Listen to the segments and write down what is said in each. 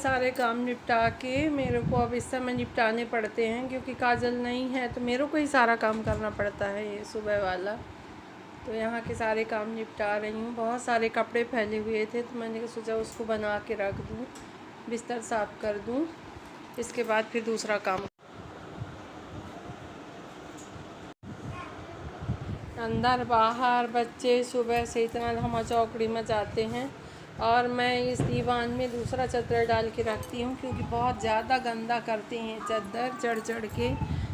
सारे काम निपटा के मेरे को अब इस समय निपटाने पड़ते हैं, क्योंकि काजल नहीं है तो मेरे को ही सारा काम करना पड़ता है ये सुबह वाला। तो यहाँ के सारे काम निपटा रही हूँ। बहुत सारे कपड़े फैले हुए थे तो मैंने सोचा उसको बना के रख दूँ, बिस्तर साफ़ कर दूँ, इसके बाद फिर दूसरा काम। अंदर बाहर बच्चे सुबह से इतना धमा चौकड़ी मचाते हैं, और मैं इस दीवान में दूसरा चद्दर डाल के रखती हूँ, क्योंकि बहुत ज़्यादा गंदा करते हैं चद्दर। चढ़ चढ़ के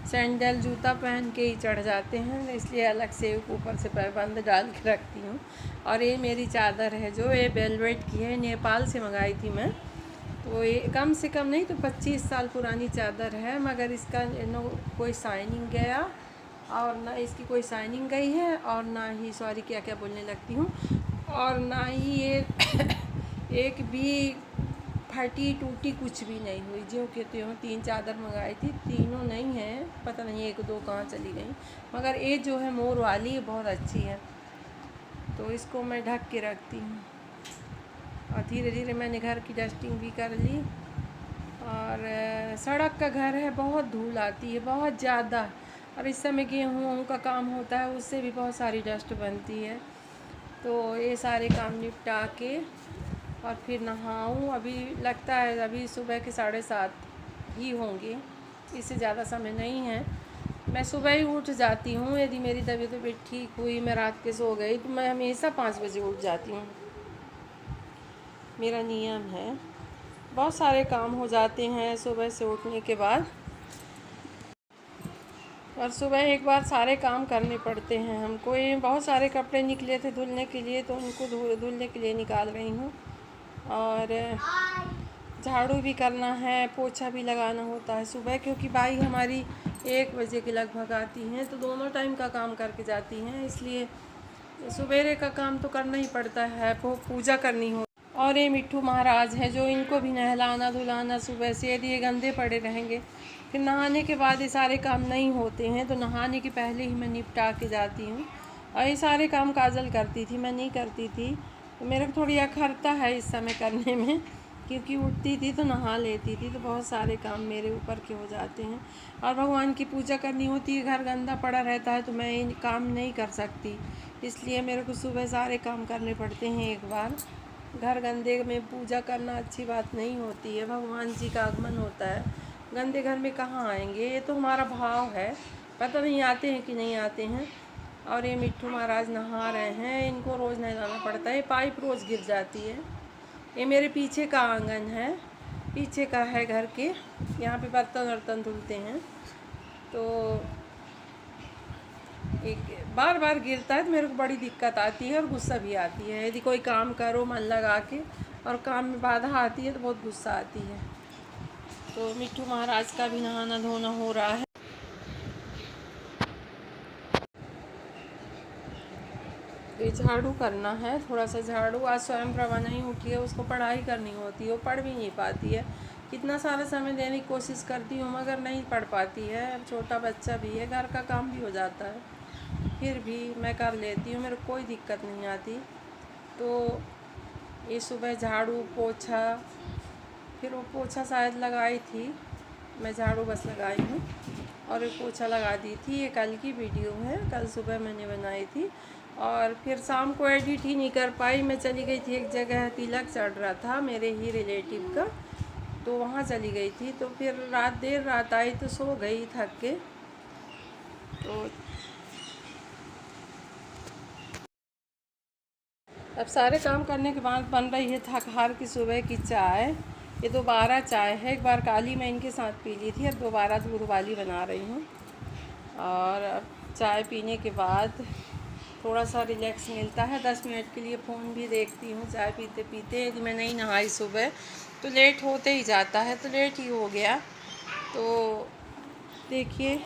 सैंडल जूता पहन के ही चढ़ जाते हैं, इसलिए अलग से ऊपर से पैबंद डाल के रखती हूँ। और ये मेरी चादर है जो ये वेलवेट की है, नेपाल से मंगाई थी मैं। तो ये कम से कम नहीं तो 25 साल पुरानी चादर है, मगर इसका कोई शाइनिंग गया और ना इसकी कोई शाइनिंग गई है, और ना ही सॉरी क्या क्या बोलने लगती हूँ, और ना ही ये एक भी फटी टूटी कुछ भी नहीं हुई। जो कहते हो 3 चादर मंगाई थी, तीनों नहीं है, पता नहीं 1-2 कहाँ चली गई, मगर ये जो है मोर वाली ये बहुत अच्छी है, तो इसको मैं ढक के रखती हूँ। और धीरे धीरे मैंने घर की डस्टिंग भी कर ली। और सड़क का घर है, बहुत धूल आती है बहुत ज़्यादा, और इस समय गेहूँ का काम होता है, उससे भी बहुत सारी डस्ट बनती है। तो ये सारे काम निपटा के और फिर नहाऊँ। अभी लगता है अभी सुबह के 7:30 ही होंगे, इससे ज़्यादा समय नहीं है। मैं सुबह ही उठ जाती हूँ, यदि मेरी तबीयत ठीक हुई, मैं रात के सो गई तो मैं हमेशा 5 बजे उठ जाती हूँ, मेरा नियम है। बहुत सारे काम हो जाते हैं सुबह से उठने के बाद, और सुबह एक बार सारे काम करने पड़ते हैं हमको। ये बहुत सारे कपड़े निकले थे धुलने के लिए, तो उनको धुलने के लिए निकाल रही हूँ। और झाड़ू भी करना है, पोछा भी लगाना होता है सुबह, क्योंकि बाई हमारी 1 बजे के लगभग आती हैं, तो दोनों टाइम का काम करके जाती हैं, इसलिए सवेरे का काम तो करना ही पड़ता है। पूजा करनी हो। और ये मिट्ठू महाराज है जो इनको भी नहलाना धुलाना सुबह से, यदि ये गंदे पड़े रहेंगे फिर नहाने के बाद ये सारे काम नहीं होते हैं, तो नहाने के पहले ही मैं निपटा के जाती हूँ। और ये सारे काम काजल करती थी, मैं नहीं करती थी, तो मेरे को थोड़ी अखरता है इस समय करने में, क्योंकि उठती थी तो नहा लेती थी, तो बहुत सारे काम मेरे ऊपर के हो जाते हैं। और भगवान की पूजा करनी होती है, घर गंदा पड़ा रहता है तो मैं ये काम नहीं कर सकती, इसलिए मेरे को सुबह सारे काम करने पड़ते हैं एक बार। घर गंदे में पूजा करना अच्छी बात नहीं होती है, भगवान जी का आगमन होता है, गंदे घर में कहाँ आएंगे। ये तो हमारा भाव है, पता नहीं आते हैं कि नहीं आते हैं। और ये मिट्ठू महाराज नहा रहे हैं, इनको रोज़ नहलाना पड़ता है, पाइप रोज़ गिर जाती है। ये मेरे पीछे का आंगन है, पीछे का है घर के, यहाँ पे बर्तन वर्तन धुलते हैं, तो एक बार बार गिरता है तो मेरे को बड़ी दिक्कत आती है और गुस्सा भी आती है। यदि कोई काम करो मन लगा के और काम में बाधा आती है तो बहुत गुस्सा आती है। तो मिट्ठू महाराज का भी नहाना धोना हो रहा है। ये झाड़ू करना है, थोड़ा सा झाड़ू। आज स्वयं प्रभा नहीं उठी है, उसको पढ़ाई करनी होती है, वो पढ़ भी नहीं पाती है। कितना सारा समय देने की कोशिश करती हूँ मगर नहीं पढ़ पाती है, छोटा बच्चा भी है, घर का काम भी हो जाता है, फिर भी मैं कर लेती हूँ, मेरे को कोई दिक्कत नहीं आती। तो ये सुबह झाड़ू पोछा, फिर वो पोछा शायद लगाई थी, मैं झाड़ू बस लगाई हूँ, और एक पोछा लगा दी थी। ये कल की वीडियो है, कल सुबह मैंने बनाई थी। और फिर शाम को एडिट ही नहीं कर पाई, मैं चली गई थी एक जगह, तिलक चढ़ रहा था मेरे ही रिलेटिव का, तो वहाँ चली गई थी, तो फिर देर रात आई तो सो गई थक के। तो अब सारे काम करने के बाद बन रही है थक हार की सुबह की चाय। ये दोबारा चाय है, एक बार काली मैं इनके साथ पी ली थी, अब दोबारा दूध वाली बना रही हूँ। और अब चाय पीने के बाद थोड़ा सा रिलैक्स मिलता है, 10 मिनट के लिए फ़ोन भी देखती हूँ चाय पीते पीते। यदि मैं नहीं नहाई सुबह तो लेट होते ही जाता है, तो लेट ही हो गया। तो देखिए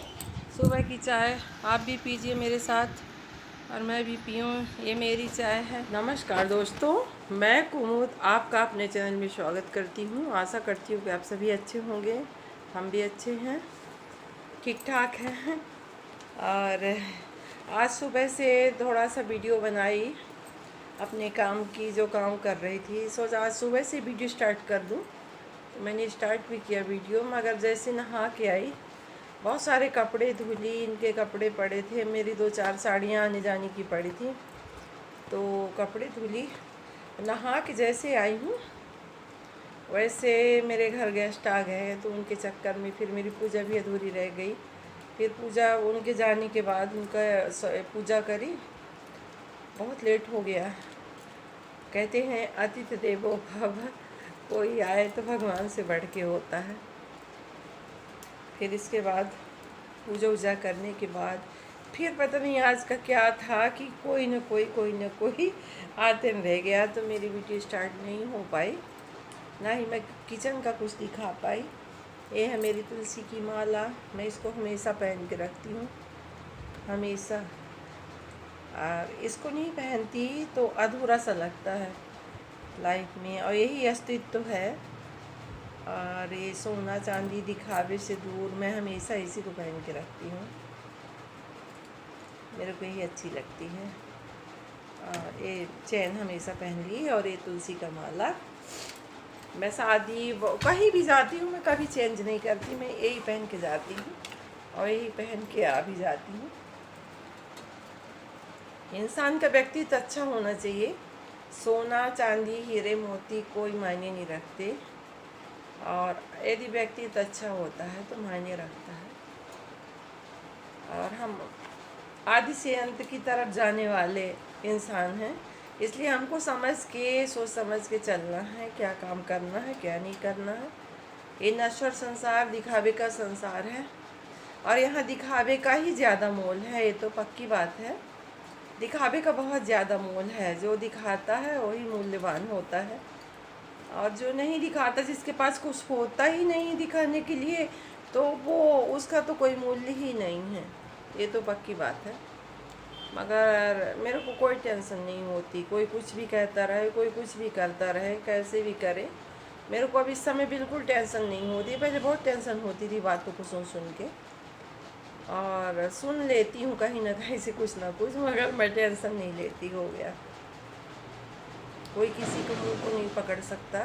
सुबह की चाय आप भी पीजिए मेरे साथ, और मैं भी पीऊँ, ये मेरी चाय है। नमस्कार दोस्तों, मैं कुमुद आपका अपने चैनल में स्वागत करती हूँ। आशा करती हूँ कि आप सभी अच्छे होंगे, हम भी अच्छे हैं, ठीक ठाक हैं। और आज सुबह से थोड़ा सा वीडियो बनाई अपने काम की, जो काम कर रही थी, सोचा आज सुबह से वीडियो स्टार्ट कर दूँ। तो मैंने स्टार्ट भी किया वीडियो, मगर जैसे नहा के आई बहुत सारे कपड़े धुली, इनके कपड़े पड़े थे, मेरी 2-4 साड़ियाँ आने जाने की पड़ी थी, तो कपड़े धुली। नहा के जैसे आई हूँ वैसे मेरे घर गेस्ट आ गए, तो उनके चक्कर में फिर मेरी पूजा भी अधूरी रह गई। फिर पूजा उनके जाने के बाद उनका पूजा करी, बहुत लेट हो गया। कहते हैं अतिथि देवो भव, कोई आए तो भगवान से बढ़ के होता है। फिर इसके बाद पूजा वूजा करने के बाद फिर पता नहीं आज का क्या था कि कोई न कोई आते रह गया, तो मेरी वीडियो स्टार्ट नहीं हो पाई, ना ही मैं किचन का कुछ दिखा पाई। ये है मेरी तुलसी की माला, मैं इसको हमेशा पहन के रखती हूँ, हमेशा। और इसको नहीं पहनती तो अधूरा सा लगता है लाइफ में, और यही अस्तित्व है। और ये सोना चांदी दिखावे से दूर मैं हमेशा इसी को पहन के रखती हूँ, मेरे को यही अच्छी लगती है। और ये चैन हमेशा पहन ली, और ये तुलसी का माला। मैं शादी कहीं भी जाती हूँ मैं कभी चेंज नहीं करती, मैं यही पहन के जाती हूँ और यही पहन के आ भी जाती हूँ। इंसान का व्यक्तित्व अच्छा होना चाहिए। सोना चांदी हीरे मोती कोई मायने नहीं रखते, और यदि व्यक्तित्व अच्छा होता है तो मायने रखता है। और हम आदि से अंत की तरफ जाने वाले इंसान हैं, इसलिए हमको सोच समझ के चलना है, क्या काम करना है क्या नहीं करना है। ये नश्वर संसार दिखावे का संसार है, और यहाँ दिखावे का ही ज़्यादा मोल है, ये तो पक्की बात है। दिखावे का बहुत ज़्यादा मोल है, जो दिखाता है वही मूल्यवान होता है, और जो नहीं दिखाता, जिसके पास कुछ होता ही नहीं दिखाने के लिए, तो वो उसका तो कोई मूल्य ही नहीं है, ये तो पक्की बात है। मगर मेरे को कोई टेंशन नहीं होती, कोई कुछ भी कहता रहे, कोई कुछ भी करता रहे, कैसे भी करे, मेरे को अब इस समय बिल्कुल टेंशन नहीं होती। पहले बहुत टेंशन होती थी बातों को सुन के, और सुन लेती हूँ कहीं ना कहीं से कुछ ना कुछ, मगर मैं टेंशन नहीं लेती। हो गया, कोई किसी को मुँह को नहीं पकड़ सकता,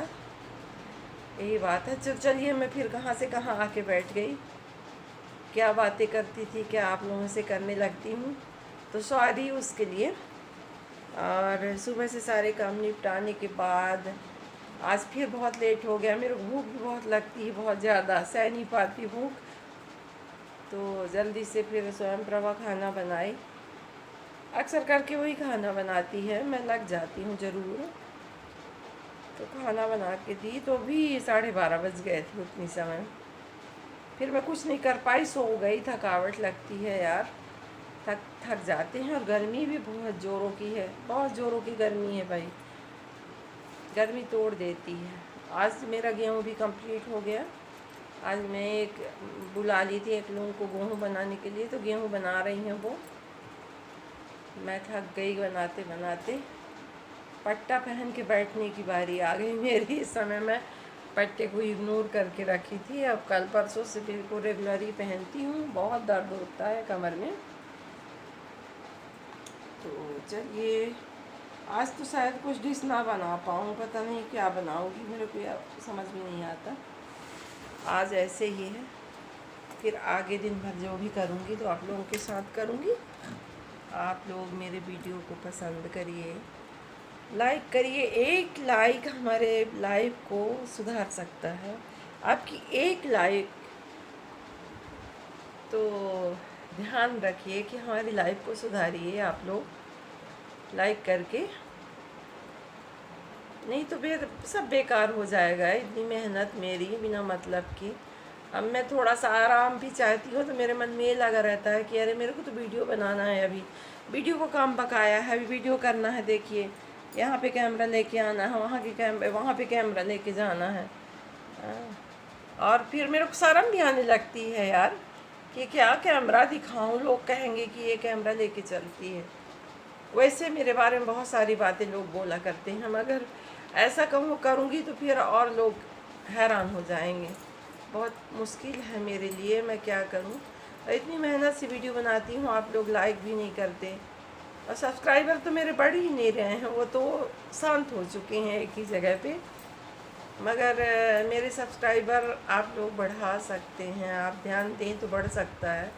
यही बात है। चलिए मैं फिर कहाँ से कहाँ आके बैठ गई, क्या बातें करती थी, क्या आप लोगों से करने लगती हूँ, तो सॉरी उसके लिए। और सुबह से सारे काम निपटाने के बाद आज फिर बहुत लेट हो गया। मेरे को भूख भी बहुत लगती है, बहुत ज़्यादा, सह नहीं पाती भूख, तो जल्दी से फिर स्वयं प्रभा खाना बनाई। अक्सर करके वही खाना बनाती है, मैं लग जाती हूँ ज़रूर। तो खाना बना के दी, तो भी 12:30 बज गए थे उतनी समय। फिर मैं कुछ नहीं कर पाई, सो गई। थकावट लगती है यार, थक जाते हैं। और गर्मी भी बहुत ज़ोरों की है, बहुत ज़ोरों की गर्मी है भाई, गर्मी तोड़ देती है। आज मेरा गेहूँ भी कंप्लीट हो गया। आज मैं एक बुला ली थी एक लोगों को गेहूँ बनाने के लिए, तो गेहूँ बना रही हैं वो। मैं थक गई बनाते बनाते। पट्टा पहन के बैठने की बारी आ गई मेरी। इस समय मैं पट्टे को इग्नोर करके रखी थी, अब कल परसों से बिल्कुल रेगुलर ही पहनती हूँ। बहुत दर्द होता है कमर में। तो चलिए, आज तो शायद कुछ डिश ना बना पाऊँ, पता नहीं क्या बनाऊँगी, मेरे को यार समझ में नहीं आता। आज ऐसे ही है, फिर आगे दिन भर जो भी करूँगी तो आप लोगों के साथ करूँगी। आप लोग मेरे वीडियो को पसंद करिए, लाइक करिए। एक लाइक हमारे लाइफ को सुधार सकता है। आपकी एक लाइक, तो ध्यान रखिए कि हमारी लाइफ को सुधारिए आप लोग लाइक करके, नहीं तो सब बेकार हो जाएगा। इतनी मेहनत मेरी बिना मतलब की। अब मैं थोड़ा सा आराम भी चाहती हूँ, तो मेरे मन में ये लगा रहता है कि अरे मेरे को तो वीडियो बनाना है, अभी वीडियो को काम पकाया है, अभी वीडियो करना है। देखिए यहाँ पे कैमरा लेके आना है, वहाँ पे कैमरा लेके जाना है। और फिर मेरे को शर्म भी आने लगती है यार कि क्या कैमरा दिखाऊं, लोग कहेंगे कि ये कैमरा लेके चलती है। वैसे मेरे बारे में बहुत सारी बातें लोग बोला करते हैं, मगर ऐसा करूँगी तो फिर और लोग हैरान हो जाएंगे। बहुत मुश्किल है मेरे लिए, मैं क्या करूँ। इतनी मेहनत से वीडियो बनाती हूँ, आप लोग लाइक भी नहीं करते, और सब्सक्राइबर तो मेरे बढ़ ही नहीं रहे हैं, वो तो शांत हो चुके हैं एक ही जगह पे। मगर मेरे सब्सक्राइबर आप लोग बढ़ा सकते हैं, आप ध्यान दें तो बढ़ सकता है।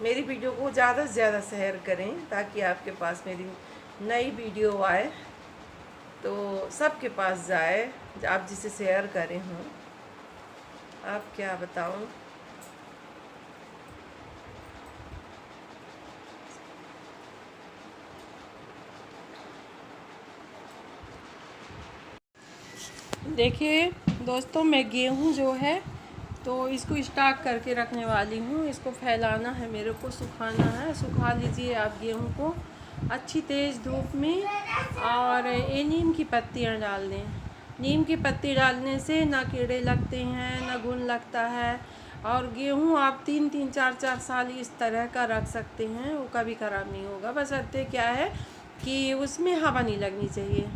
मेरी वीडियो को ज़्यादा से ज़्यादा शेयर करें ताकि आपके पास मेरी नई वीडियो आए तो सबके पास जाए, आप जिसे शेयर करें हों। आप क्या बताऊं। देखिए दोस्तों, मैं गेहूँ जो है तो इसको स्टॉक करके रखने वाली हूँ। इसको फैलाना है, मेरे को सुखाना है। सुखा लीजिए आप गेहूँ को अच्छी तेज़ धूप में, और ये नीम की पत्तियाँ डाल दें। नीम की पत्ती डालने से ना कीड़े लगते हैं ना घुन लगता है, और गेहूँ आप 3-3 4-4 साल इस तरह का रख सकते हैं, वो कभी ख़राब नहीं होगा। बस अत्ते क्या है कि उसमें हवा नहीं लगनी चाहिए।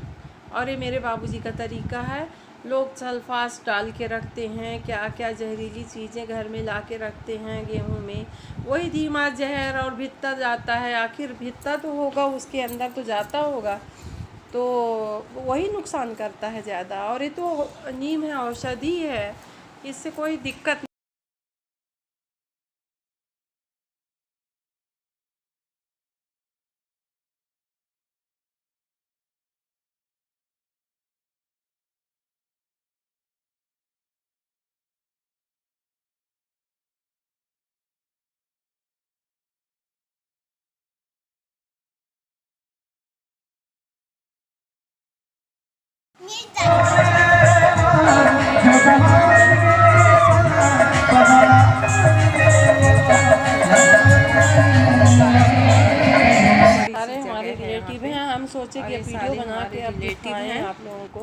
और ये मेरे बाबूजी का तरीका है। लोग सल्फास डाल के रखते हैं, क्या क्या जहरीली चीज़ें घर में ला के रखते हैं गेहूं में, वही धीमा जहर और भित्ता जाता है। आखिर भित्ता तो होगा, उसके अंदर तो जाता होगा, तो वही नुकसान करता है ज़्यादा। और ये तो नीम है, औषधि है, इससे कोई दिक्कत सारे हमारे रिलेटिव हैं। हम सोचे कि वीडियो बना के अब दिखाएं आप लोगों को।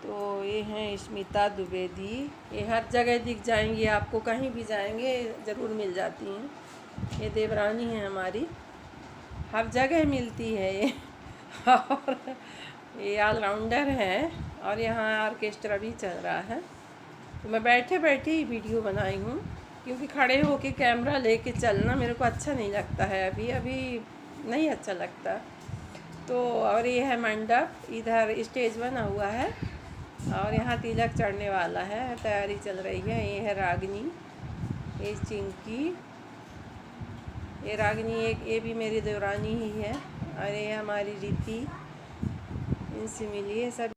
तो ये हैं स्मिता द्विवेदी, ये हर जगह दिख जाएंगी आपको, कहीं भी जाएंगे ज़रूर मिल जाती हैं। ये देवरानी है हमारी, हर जगह मिलती है ये। और ये ऑलराउंडर है, और यहाँ ऑर्केस्ट्रा भी चल रहा है। तो मैं बैठे बैठे ही वीडियो बनाई हूँ, क्योंकि खड़े होके कैमरा लेके चलना मेरे को अच्छा नहीं लगता है, अभी अभी नहीं अच्छा लगता। तो और ये है मंडप, इधर स्टेज बना हुआ है, और यहाँ तिलक चढ़ने वाला है, तैयारी चल रही है। ये है रागिनी, ये चिंकी, ये रागिनी एक, ये भी मेरी देवरानी ही है। और ये हमारी रीति, इनसे मिलिए सब।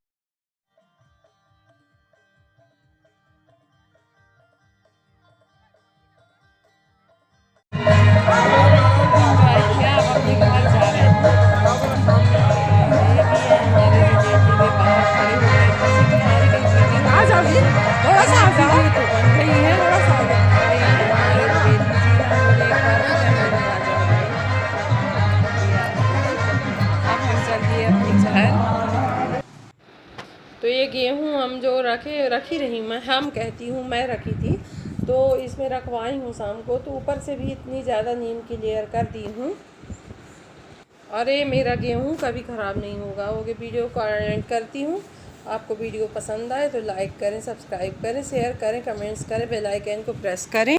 तो ये गेहूँ हम जो रखी रही, हम कहती हूँ, मैं रखी थी, तो इसमें रखवाई हूँ शाम को, तो ऊपर से भी इतनी ज़्यादा नीम की लेयर कर दी हूँ। और ये मेरा गेहूँ कभी ख़राब नहीं होगा। वो वीडियो को एंड करती हूँ। आपको वीडियो पसंद आए तो लाइक करें, सब्सक्राइब करें, शेयर करें, कमेंट्स करें, बेल आइकन को प्रेस करें।